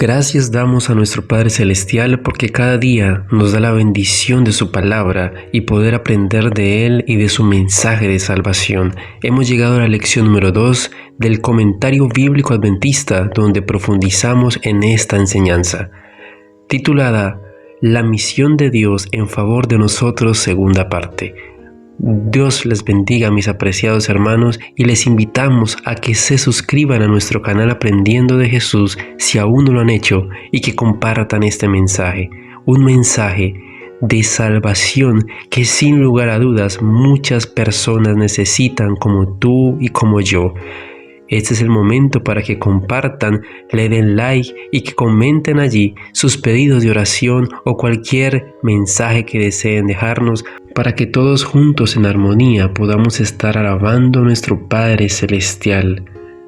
Gracias damos a nuestro Padre Celestial porque cada día nos da la bendición de su palabra y poder aprender de Él y de su mensaje de salvación. Hemos llegado a la lección número 2 del comentario bíblico adventista, donde profundizamos en esta enseñanza, titulada La misión de Dios en favor de nosotros, segunda parte. Dios les bendiga, mis apreciados hermanos, y les invitamos a que se suscriban a nuestro canal Aprendiendo de Jesús si aún no lo han hecho, y que compartan este mensaje, un mensaje de salvación que sin lugar a dudas muchas personas necesitan, como tú y como yo. Este es el momento para que compartan, le den like y que comenten allí sus pedidos de oración o cualquier mensaje que deseen dejarnos, para que todos juntos en armonía podamos estar alabando a nuestro Padre Celestial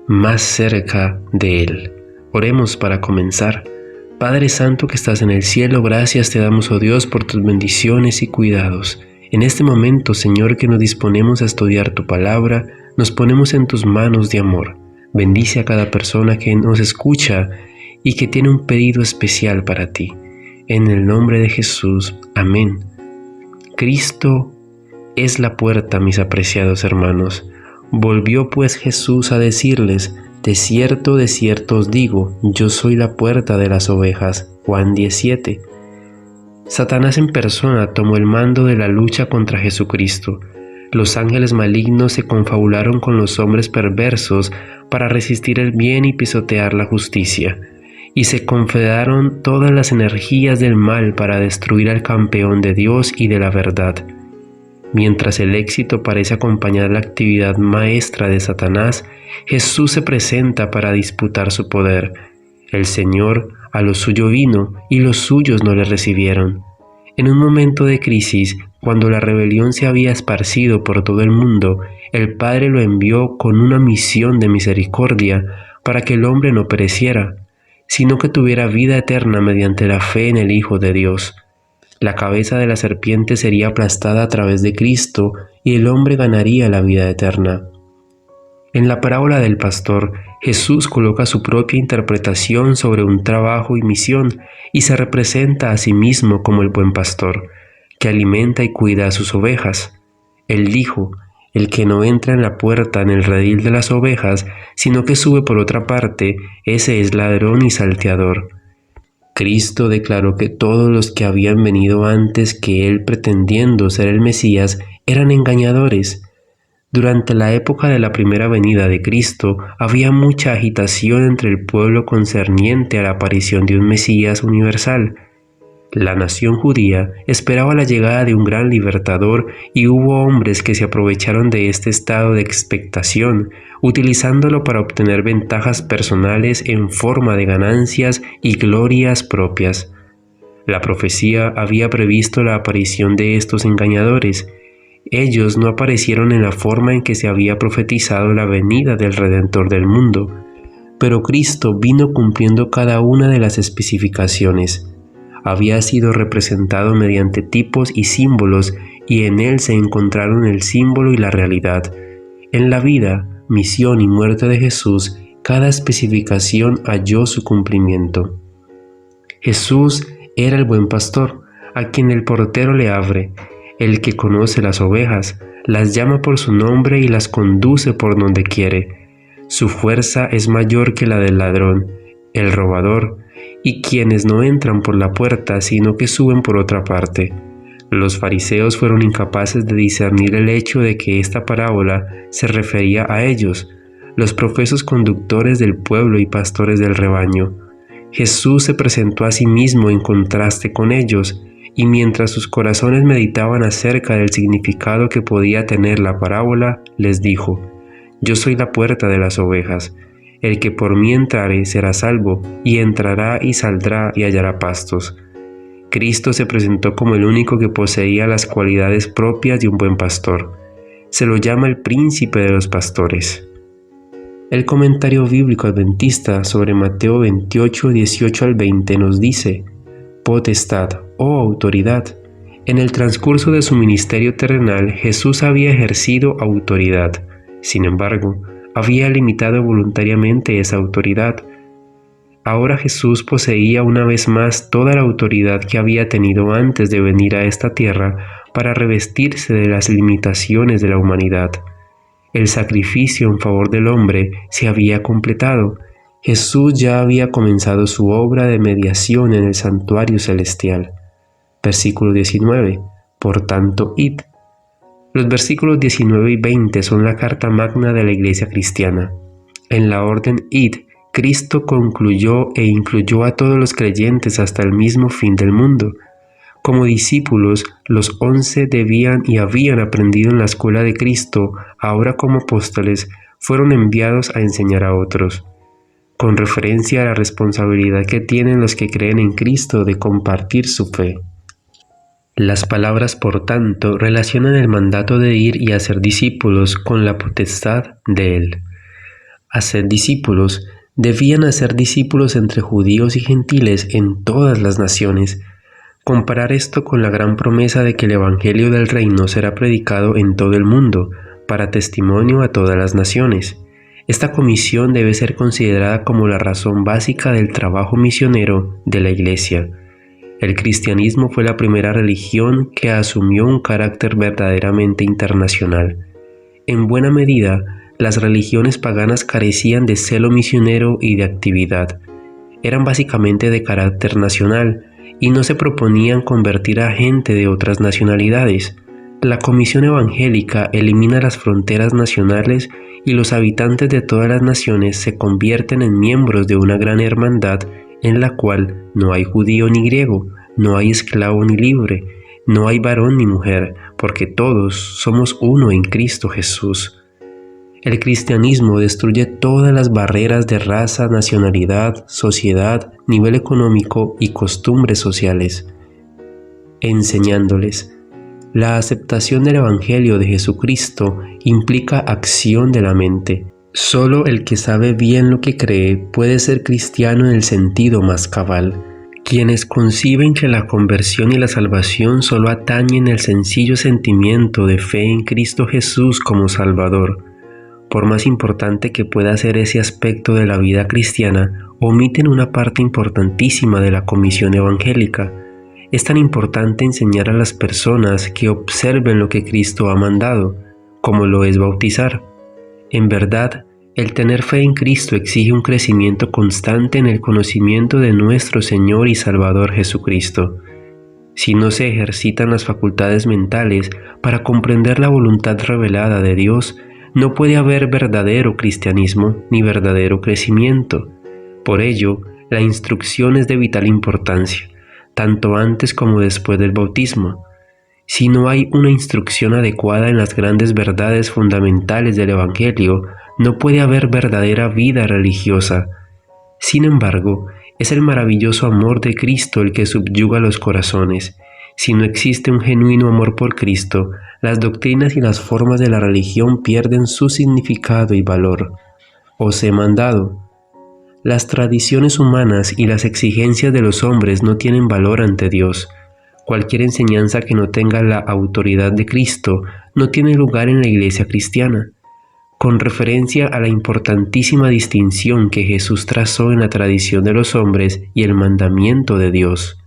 más cerca de Él. Oremos para comenzar. Padre Santo que estás en el cielo, gracias te damos, oh Dios, por tus bendiciones y cuidados. En este momento, Señor, que nos disponemos a estudiar tu palabra, nos ponemos en tus manos de amor. Bendice a cada persona que nos escucha y que tiene un pedido especial para ti. En el nombre de Jesús, amén. Cristo es la puerta, mis apreciados hermanos. Volvió pues Jesús a decirles: de cierto os digo, yo soy la puerta de las ovejas. Juan 17. Satanás en persona tomó el mando de la lucha contra Jesucristo. Los ángeles malignos se confabularon con los hombres perversos para resistir el bien y pisotear la justicia, y se confederaron todas las energías del mal para destruir al campeón de Dios y de la verdad. Mientras el éxito parece acompañar la actividad maestra de Satanás, Jesús se presenta para disputar su poder. El Señor a lo suyo vino y los suyos no le recibieron. En un momento de crisis, cuando la rebelión se había esparcido por todo el mundo, el Padre lo envió con una misión de misericordia para que el hombre no pereciera, sino que tuviera vida eterna mediante la fe en el Hijo de Dios. La cabeza de la serpiente sería aplastada a través de Cristo y el hombre ganaría la vida eterna. En la parábola del pastor, Jesús coloca su propia interpretación sobre un trabajo y misión y se representa a sí mismo como el buen pastor, que alimenta y cuida a sus ovejas. Él dijo: el que no entra en la puerta en el redil de las ovejas, sino que sube por otra parte, ese es ladrón y salteador. Cristo declaró que todos los que habían venido antes que Él pretendiendo ser el Mesías eran engañadores. Durante la época de la primera venida de Cristo había mucha agitación entre el pueblo concerniente a la aparición de un Mesías universal. La nación judía esperaba la llegada de un gran libertador y hubo hombres que se aprovecharon de este estado de expectación, utilizándolo para obtener ventajas personales en forma de ganancias y glorias propias. La profecía había previsto la aparición de estos engañadores. Ellos no aparecieron en la forma en que se había profetizado la venida del Redentor del mundo, pero Cristo vino cumpliendo cada una de las especificaciones. Había sido representado mediante tipos y símbolos, y en él se encontraron el símbolo y la realidad. En la vida, misión y muerte de Jesús, cada especificación halló su cumplimiento. Jesús era el buen pastor, a quien el portero le abre, el que conoce las ovejas, las llama por su nombre y las conduce por donde quiere. Su fuerza es mayor que la del ladrón, el robador, y quienes no entran por la puerta, sino que suben por otra parte. Los fariseos fueron incapaces de discernir el hecho de que esta parábola se refería a ellos, los profesos conductores del pueblo y pastores del rebaño. Jesús se presentó a sí mismo en contraste con ellos, y mientras sus corazones meditaban acerca del significado que podía tener la parábola, les dijo: yo soy la puerta de las ovejas. El que por mí entrare será salvo, y entrará y saldrá y hallará pastos. Cristo se presentó como el único que poseía las cualidades propias de un buen pastor. Se lo llama el príncipe de los pastores. El comentario bíblico adventista sobre Mateo 28, 18 al 20 nos dice: potestad o autoridad. En el transcurso de su ministerio terrenal, Jesús había ejercido autoridad. Sin embargo, había limitado voluntariamente esa autoridad. Ahora Jesús poseía una vez más toda la autoridad que había tenido antes de venir a esta tierra para revestirse de las limitaciones de la humanidad. El sacrificio en favor del hombre se había completado. Jesús ya había comenzado su obra de mediación en el santuario celestial. Versículo 19. Por tanto, id. Los versículos 19 y 20 son la carta magna de la Iglesia cristiana. En la orden id, Cristo concluyó e incluyó a todos los creyentes hasta el mismo fin del mundo. Como discípulos, los 11 debían y habían aprendido en la escuela de Cristo, ahora como apóstoles, fueron enviados a enseñar a otros, con referencia a la responsabilidad que tienen los que creen en Cristo de compartir su fe. Las palabras, por tanto, relacionan el mandato de ir y hacer discípulos con la potestad de Él. Hacer discípulos, debían hacer discípulos entre judíos y gentiles en todas las naciones. Comparar esto con la gran promesa de que el Evangelio del Reino será predicado en todo el mundo, para testimonio a todas las naciones. Esta comisión debe ser considerada como la razón básica del trabajo misionero de la Iglesia. El cristianismo fue la primera religión que asumió un carácter verdaderamente internacional. En buena medida, las religiones paganas carecían de celo misionero y de actividad. Eran básicamente de carácter nacional y no se proponían convertir a gente de otras nacionalidades. La Comisión Evangélica elimina las fronteras nacionales y los habitantes de todas las naciones se convierten en miembros de una gran hermandad en la cual no hay judío ni griego, no hay esclavo ni libre, no hay varón ni mujer, porque todos somos uno en Cristo Jesús. El cristianismo destruye todas las barreras de raza, nacionalidad, sociedad, nivel económico y costumbres sociales, enseñándoles. La aceptación del Evangelio de Jesucristo implica acción de la mente. Solo el que sabe bien lo que cree puede ser cristiano en el sentido más cabal. Quienes conciben que la conversión y la salvación solo atañen el sencillo sentimiento de fe en Cristo Jesús como Salvador, por más importante que pueda ser ese aspecto de la vida cristiana, omiten una parte importantísima de la comisión evangélica. Es tan importante enseñar a las personas que observen lo que Cristo ha mandado, como lo es bautizar. En verdad, el tener fe en Cristo exige un crecimiento constante en el conocimiento de nuestro Señor y Salvador Jesucristo. Si no se ejercitan las facultades mentales para comprender la voluntad revelada de Dios, no puede haber verdadero cristianismo ni verdadero crecimiento. Por ello, la instrucción es de vital importancia, tanto antes como después del bautismo. Si no hay una instrucción adecuada en las grandes verdades fundamentales del Evangelio, no puede haber verdadera vida religiosa. Sin embargo, es el maravilloso amor de Cristo el que subyuga los corazones. Si no existe un genuino amor por Cristo, las doctrinas y las formas de la religión pierden su significado y valor. Os he mandado. Las tradiciones humanas y las exigencias de los hombres no tienen valor ante Dios. Cualquier enseñanza que no tenga la autoridad de Cristo no tiene lugar en la Iglesia cristiana. Con referencia a la importantísima distinción que Jesús trazó en la tradición de los hombres y el mandamiento de Dios.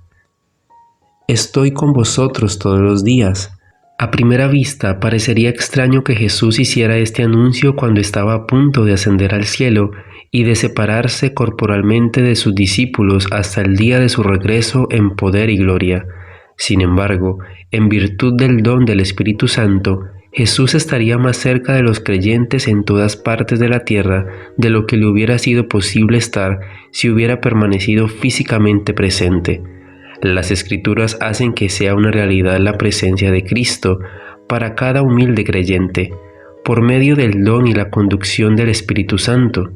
Estoy con vosotros todos los días. A primera vista parecería extraño que Jesús hiciera este anuncio cuando estaba a punto de ascender al cielo y de separarse corporalmente de sus discípulos hasta el día de su regreso en poder y gloria. Sin embargo, en virtud del don del Espíritu Santo, Jesús estaría más cerca de los creyentes en todas partes de la tierra de lo que le hubiera sido posible estar si hubiera permanecido físicamente presente. Las Escrituras hacen que sea una realidad la presencia de Cristo para cada humilde creyente, por medio del don y la conducción del Espíritu Santo.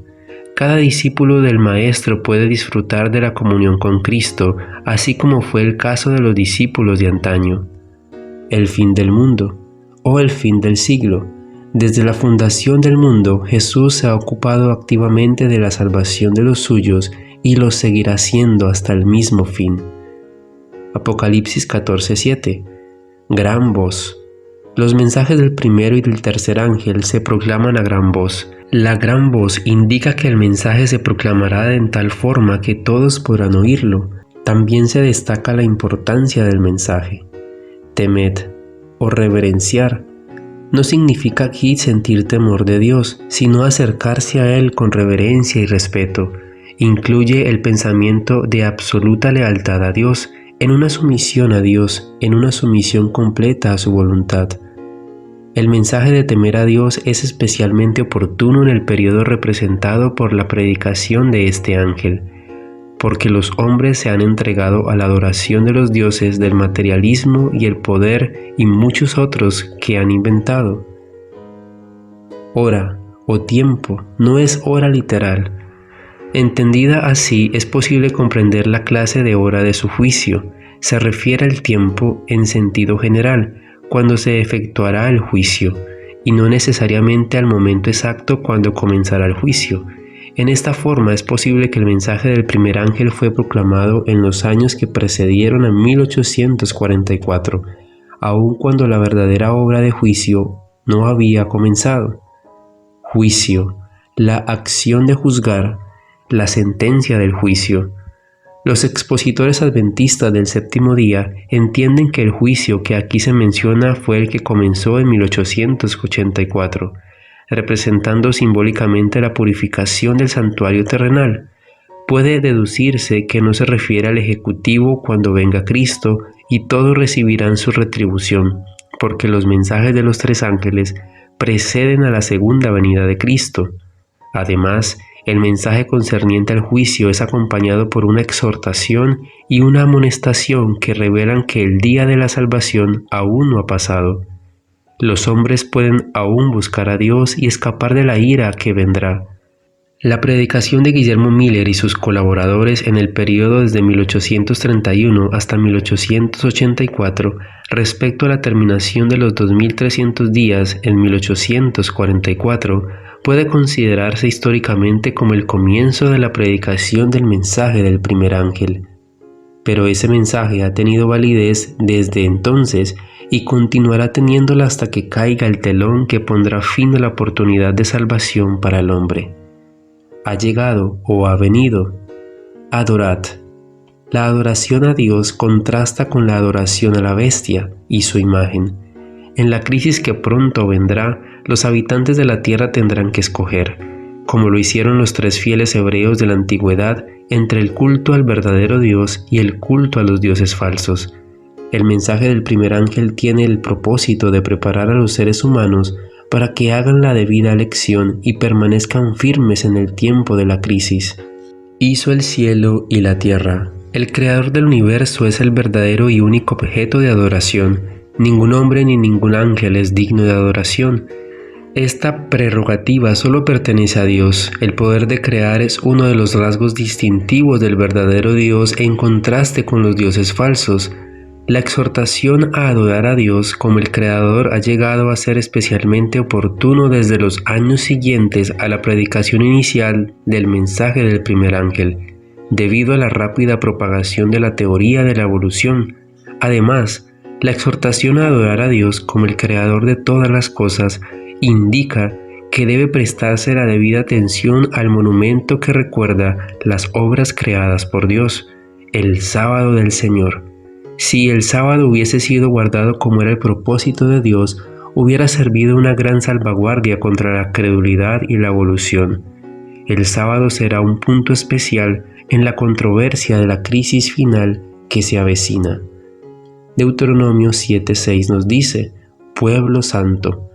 Cada discípulo del Maestro puede disfrutar de la comunión con Cristo, así como fue el caso de los discípulos de antaño. El fin del mundo, o el fin del siglo. Desde la fundación del mundo, Jesús se ha ocupado activamente de la salvación de los suyos y lo seguirá haciendo hasta el mismo fin. Apocalipsis 14:7. Gran voz. Los mensajes del primero y del tercer ángel se proclaman a gran voz. La gran voz indica que el mensaje se proclamará en tal forma que todos podrán oírlo. También se destaca la importancia del mensaje. Temed o reverenciar no significa aquí sentir temor de Dios, sino acercarse a Él con reverencia y respeto. Incluye el pensamiento de absoluta lealtad a Dios, en una sumisión a Dios, en una sumisión completa a su voluntad. El mensaje de temer a Dios es especialmente oportuno en el periodo representado por la predicación de este ángel, porque los hombres se han entregado a la adoración de los dioses del materialismo y el poder y muchos otros que han inventado. Hora o tiempo no es hora literal. Entendida así, es posible comprender la clase de hora de su juicio. Se refiere al tiempo en sentido general, cuando se efectuará el juicio, y no necesariamente al momento exacto cuando comenzará el juicio. En esta forma es posible que el mensaje del primer ángel fue proclamado en los años que precedieron a 1844, aun cuando la verdadera obra de juicio no había comenzado. Juicio, la acción de juzgar, la sentencia del juicio. Los expositores adventistas del séptimo día entienden que el juicio que aquí se menciona fue el que comenzó en 1884, representando simbólicamente la purificación del santuario terrenal. Puede deducirse que no se refiere al ejecutivo cuando venga Cristo y todos recibirán su retribución, porque los mensajes de los tres ángeles preceden a la segunda venida de Cristo. Además, el mensaje concerniente al juicio es acompañado por una exhortación y una amonestación que revelan que el día de la salvación aún no ha pasado. Los hombres pueden aún buscar a Dios y escapar de la ira que vendrá. La predicación de Guillermo Miller y sus colaboradores en el periodo desde 1831 hasta 1884 respecto a la terminación de los 2300 días en 1844 puede considerarse históricamente como el comienzo de la predicación del mensaje del primer ángel. Pero ese mensaje ha tenido validez desde entonces y continuará teniéndola hasta que caiga el telón que pondrá fin a la oportunidad de salvación para el hombre. Ha llegado o ha venido. Adorad. La adoración a Dios contrasta con la adoración a la bestia y su imagen. En la crisis que pronto vendrá, los habitantes de la tierra tendrán que escoger, como lo hicieron los tres fieles hebreos de la antigüedad, entre el culto al verdadero Dios y el culto a los dioses falsos. El mensaje del primer ángel tiene el propósito de preparar a los seres humanos para que hagan la debida elección y permanezcan firmes en el tiempo de la crisis. Hizo el cielo y la tierra. El creador del universo es el verdadero y único objeto de adoración. Ningún hombre ni ningún ángel es digno de adoración. Esta prerrogativa solo pertenece a Dios. El poder de crear es uno de los rasgos distintivos del verdadero Dios en contraste con los dioses falsos. La exhortación a adorar a Dios como el Creador ha llegado a ser especialmente oportuno desde los años siguientes a la predicación inicial del mensaje del primer ángel, debido a la rápida propagación de la teoría de la evolución. Además, la exhortación a adorar a Dios como el Creador de todas las cosas indica que debe prestarse la debida atención al monumento que recuerda las obras creadas por Dios, el sábado del Señor. Si el sábado hubiese sido guardado como era el propósito de Dios, hubiera servido una gran salvaguardia contra la credulidad y la evolución. El sábado será un punto especial en la controversia de la crisis final que se avecina. Deuteronomio 7:6 nos dice: Pueblo santo.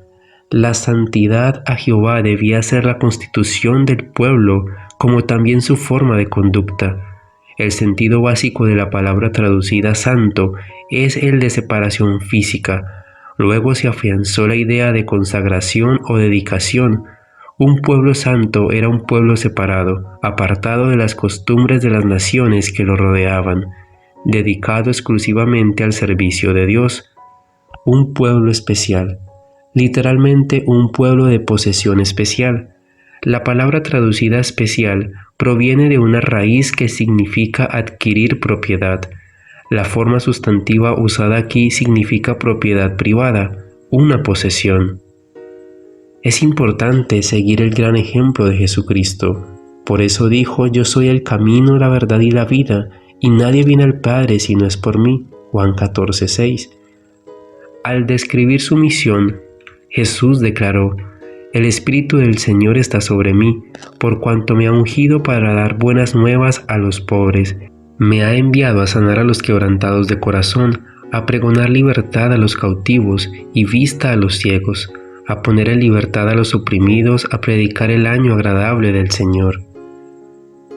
La santidad a Jehová debía ser la constitución del pueblo, como también su forma de conducta. El sentido básico de la palabra traducida santo es el de separación física. Luego se afianzó la idea de consagración o dedicación. Un pueblo santo era un pueblo separado, apartado de las costumbres de las naciones que lo rodeaban, dedicado exclusivamente al servicio de Dios. Un pueblo especial, literalmente un pueblo de posesión especial. La palabra traducida especial proviene de una raíz que significa adquirir propiedad. La forma sustantiva usada aquí significa propiedad privada, una posesión. Es importante seguir el gran ejemplo de Jesucristo. Por eso dijo: yo soy el camino, la verdad y la vida, y nadie viene al Padre si no es por mí. Juan 14:6. Al describir su misión, Jesús declaró: el Espíritu del Señor está sobre mí, por cuanto me ha ungido para dar buenas nuevas a los pobres. Me ha enviado a sanar a los quebrantados de corazón, a pregonar libertad a los cautivos y vista a los ciegos, a poner en libertad a los oprimidos, a predicar el año agradable del Señor.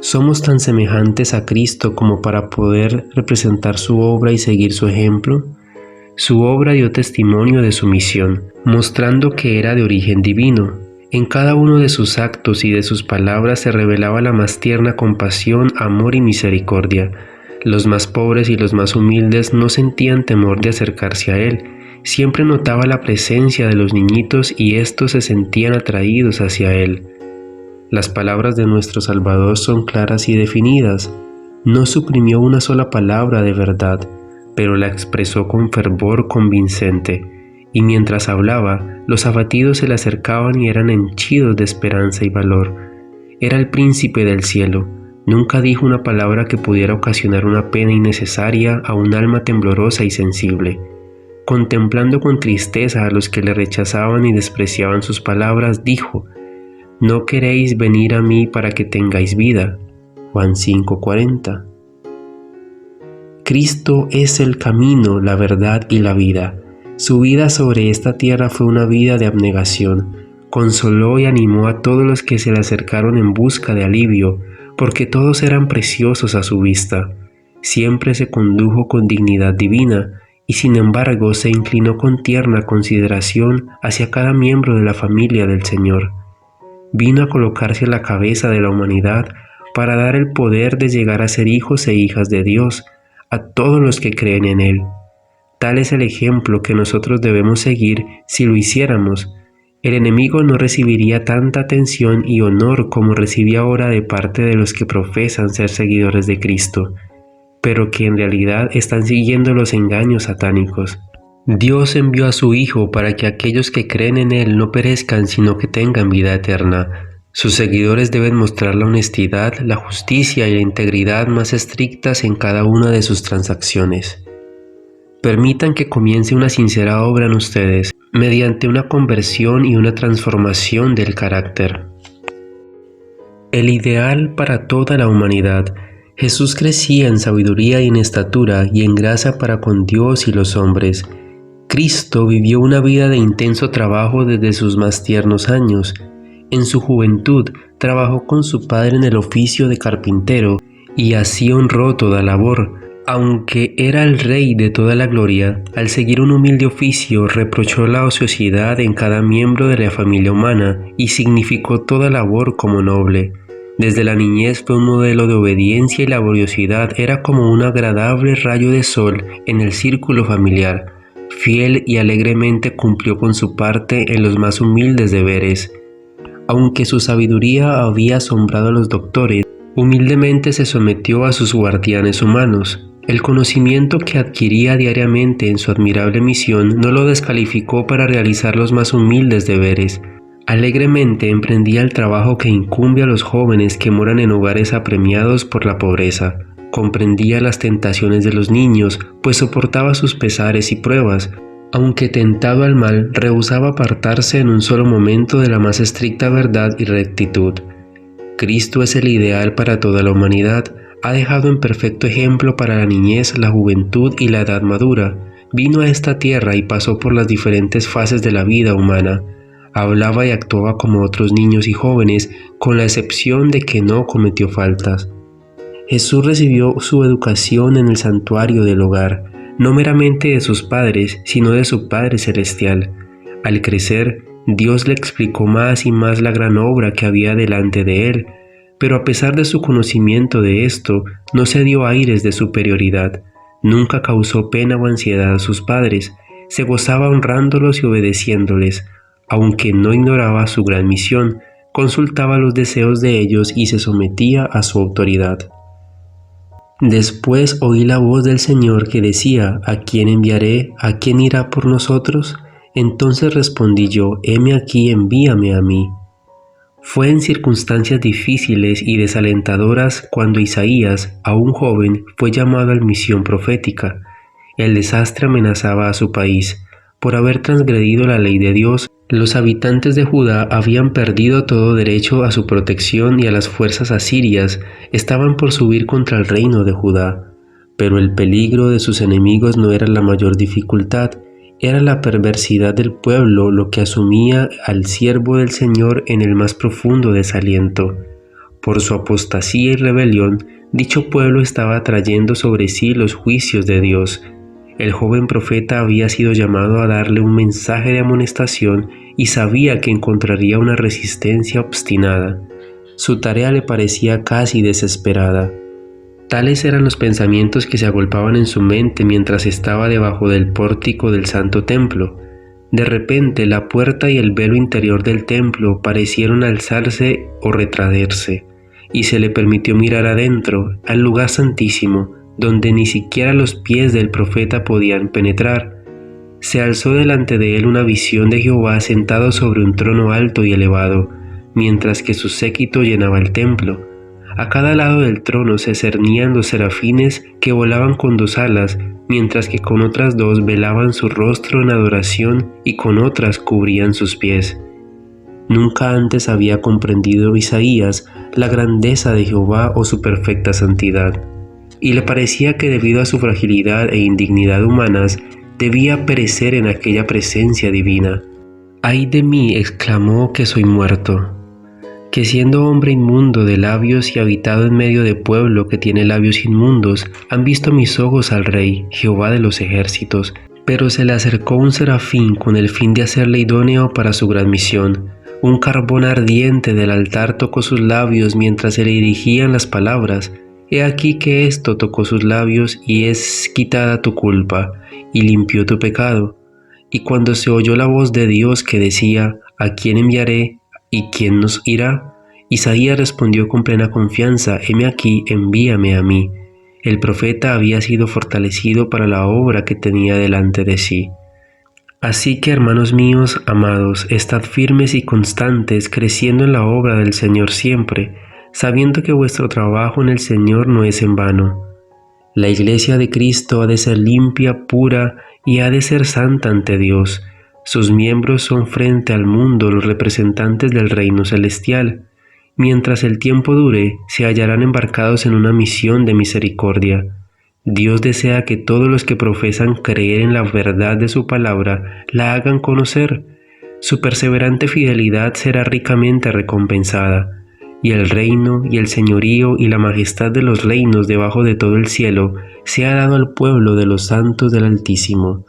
¿Somos tan semejantes a Cristo como para poder representar su obra y seguir su ejemplo? Su obra dio testimonio de su misión, mostrando que era de origen divino. En cada uno de sus actos y de sus palabras se revelaba la más tierna compasión, amor y misericordia. Los más pobres y los más humildes no sentían temor de acercarse a él. Siempre notaba la presencia de los niñitos y éstos se sentían atraídos hacia él. Las palabras de nuestro Salvador son claras y definidas. No suprimió una sola palabra de verdad, pero la expresó con fervor convincente, y mientras hablaba, los abatidos se le acercaban y eran henchidos de esperanza y valor. Era el príncipe del cielo. Nunca dijo una palabra que pudiera ocasionar una pena innecesaria a un alma temblorosa y sensible. Contemplando con tristeza a los que le rechazaban y despreciaban sus palabras, dijo: «¿No queréis venir a mí para que tengáis vida?» Juan 5:40. Cristo es el camino, la verdad y la vida. Su vida sobre esta tierra fue una vida de abnegación. Consoló y animó a todos los que se le acercaron en busca de alivio, porque todos eran preciosos a su vista. Siempre se condujo con dignidad divina y sin embargo se inclinó con tierna consideración hacia cada miembro de la familia del Señor. Vino a colocarse a la cabeza de la humanidad para dar el poder de llegar a ser hijos e hijas de Dios a todos los que creen en Él. Tal es el ejemplo que nosotros debemos seguir si lo hiciéramos. El enemigo no recibiría tanta atención y honor como recibe ahora de parte de los que profesan ser seguidores de Cristo, pero que en realidad están siguiendo los engaños satánicos. Dios envió a su Hijo para que aquellos que creen en Él no perezcan, sino que tengan vida eterna. Sus seguidores deben mostrar la honestidad, la justicia y la integridad más estrictas en cada una de sus transacciones. Permitan que comience una sincera obra en ustedes, mediante una conversión y una transformación del carácter. El ideal para toda la humanidad. Jesús crecía en sabiduría y en estatura y en gracia para con Dios y los hombres. Cristo vivió una vida de intenso trabajo desde sus más tiernos años. En su juventud trabajó con su padre en el oficio de carpintero y así honró toda labor. Aunque era el Rey de toda la gloria, al seguir un humilde oficio reprochó la ociosidad en cada miembro de la familia humana y significó toda labor como noble. Desde la niñez fue un modelo de obediencia y laboriosidad, era como un agradable rayo de sol en el círculo familiar. Fiel y alegremente cumplió con su parte en los más humildes deberes. Aunque su sabiduría había asombrado a los doctores, humildemente se sometió a sus guardianes humanos. El conocimiento que adquiría diariamente en su admirable misión no lo descalificó para realizar los más humildes deberes. Alegremente emprendía el trabajo que incumbe a los jóvenes que moran en hogares apremiados por la pobreza. Comprendía las tentaciones de los niños, pues soportaba sus pesares y pruebas. Aunque tentado al mal, rehusaba apartarse en un solo momento de la más estricta verdad y rectitud. Cristo es el ideal para toda la humanidad. Ha dejado en perfecto ejemplo para la niñez, la juventud y la edad madura. Vino a esta tierra y pasó por las diferentes fases de la vida humana. Hablaba y actuaba como otros niños y jóvenes, con la excepción de que no cometió faltas. Jesús recibió su educación en el santuario del hogar, no meramente de sus padres, sino de su Padre Celestial. Al crecer, Dios le explicó más y más la gran obra que había delante de él, pero a pesar de su conocimiento de esto, no se dio aires de superioridad. Nunca causó pena o ansiedad a sus padres, se gozaba honrándolos y obedeciéndoles. Aunque no ignoraba su gran misión, consultaba los deseos de ellos y se sometía a su autoridad. Después oí la voz del Señor que decía: ¿A quién enviaré? ¿A quién irá por nosotros? Entonces respondí yo, heme aquí, envíame a mí. Fue en circunstancias difíciles y desalentadoras cuando Isaías, aún joven, fue llamado a la misión profética. El desastre amenazaba a su país. Por haber transgredido la ley de Dios, los habitantes de Judá habían perdido todo derecho a su protección y a las fuerzas asirias estaban por subir contra el reino de Judá. Pero el peligro de sus enemigos no era la mayor dificultad, era la perversidad del pueblo lo que asumía al siervo del Señor en el más profundo desaliento. Por su apostasía y rebelión, dicho pueblo estaba trayendo sobre sí los juicios de Dios. El joven profeta había sido llamado a darle un mensaje de amonestación y sabía que encontraría una resistencia obstinada. Su tarea le parecía casi desesperada. Tales eran los pensamientos que se agolpaban en su mente mientras estaba debajo del pórtico del Santo Templo. De repente, la puerta y el velo interior del templo parecieron alzarse o retraerse, y se le permitió mirar adentro, al lugar santísimo, donde ni siquiera los pies del profeta podían penetrar. Se alzó delante de él una visión de Jehová sentado sobre un trono alto y elevado, mientras que su séquito llenaba el templo. A cada lado del trono se cernían los serafines que volaban con 2 alas, mientras que con otras 2 velaban su rostro en adoración y con otras cubrían sus pies. Nunca antes había comprendido Isaías la grandeza de Jehová o su perfecta santidad, y le parecía que debido a su fragilidad e indignidad humanas, debía perecer en aquella presencia divina. «¡Ay de mí!», exclamó, «que soy muerto, que siendo hombre inmundo de labios y habitado en medio de pueblo que tiene labios inmundos, han visto mis ojos al Rey, Jehová de los ejércitos». Pero se le acercó un serafín con el fin de hacerle idóneo para su gran misión. Un carbón ardiente del altar tocó sus labios mientras se le dirigían las palabras. «He aquí que esto tocó sus labios y es quitada tu culpa, y limpió tu pecado». Y cuando se oyó la voz de Dios que decía, «¿A quién enviaré? ¿Y quién nos irá?», Isaías respondió con plena confianza, «Heme aquí, envíame a mí». El profeta había sido fortalecido para la obra que tenía delante de sí. Así que, hermanos míos, amados, estad firmes y constantes, creciendo en la obra del Señor siempre, sabiendo que vuestro trabajo en el Señor no es en vano. La iglesia de Cristo ha de ser limpia, pura y ha de ser santa ante Dios. Sus miembros son frente al mundo los representantes del reino celestial. Mientras el tiempo dure, se hallarán embarcados en una misión de misericordia. Dios desea que todos los que profesan creer en la verdad de su palabra la hagan conocer. Su perseverante fidelidad será ricamente recompensada, y el reino y el señorío y la majestad de los reinos debajo de todo el cielo se ha dado al pueblo de los santos del Altísimo.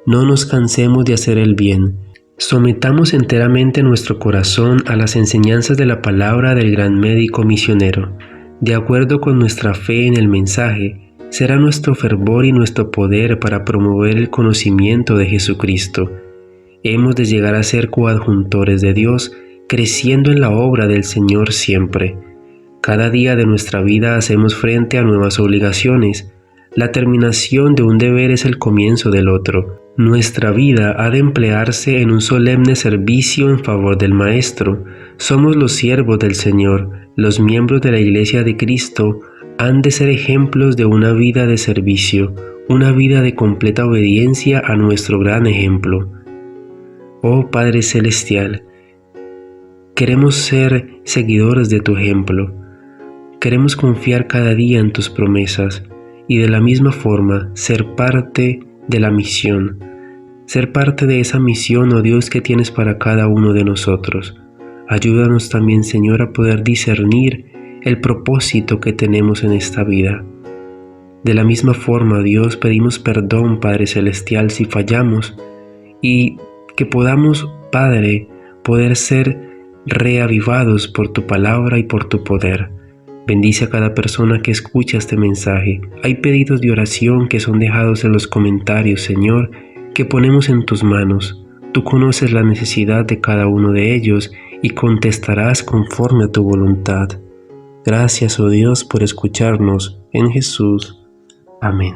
No nos cansemos de hacer el bien. Sometamos enteramente nuestro corazón a las enseñanzas de la palabra del gran médico misionero. De acuerdo con nuestra fe en el mensaje, será nuestro fervor y nuestro poder para promover el conocimiento de Jesucristo. Hemos de llegar a ser coadjuntores de Dios, creciendo en la obra del Señor siempre. Cada día de nuestra vida hacemos frente a nuevas obligaciones. La terminación de un deber es el comienzo del otro. Nuestra vida ha de emplearse en un solemne servicio en favor del Maestro. Somos los siervos del Señor. Los miembros de la Iglesia de Cristo han de ser ejemplos de una vida de servicio, una vida de completa obediencia a nuestro gran ejemplo. Oh Padre Celestial, queremos ser seguidores de tu ejemplo. Queremos confiar cada día en tus promesas y de la misma forma ser parte de la misión. Ser parte de esa misión, oh Dios, que tienes para cada uno de nosotros. Ayúdanos también, Señor, a poder discernir el propósito que tenemos en esta vida. De la misma forma, Dios, pedimos perdón, Padre Celestial, si fallamos y que podamos, Padre, poder ser reavivados por tu palabra y por tu poder. Bendice a cada persona que escucha este mensaje. Hay pedidos de oración que son dejados en los comentarios, Señor, que ponemos en tus manos. Tú conoces la necesidad de cada uno de ellos y contestarás conforme a tu voluntad. Gracias, oh Dios, por escucharnos. En Jesús. Amén.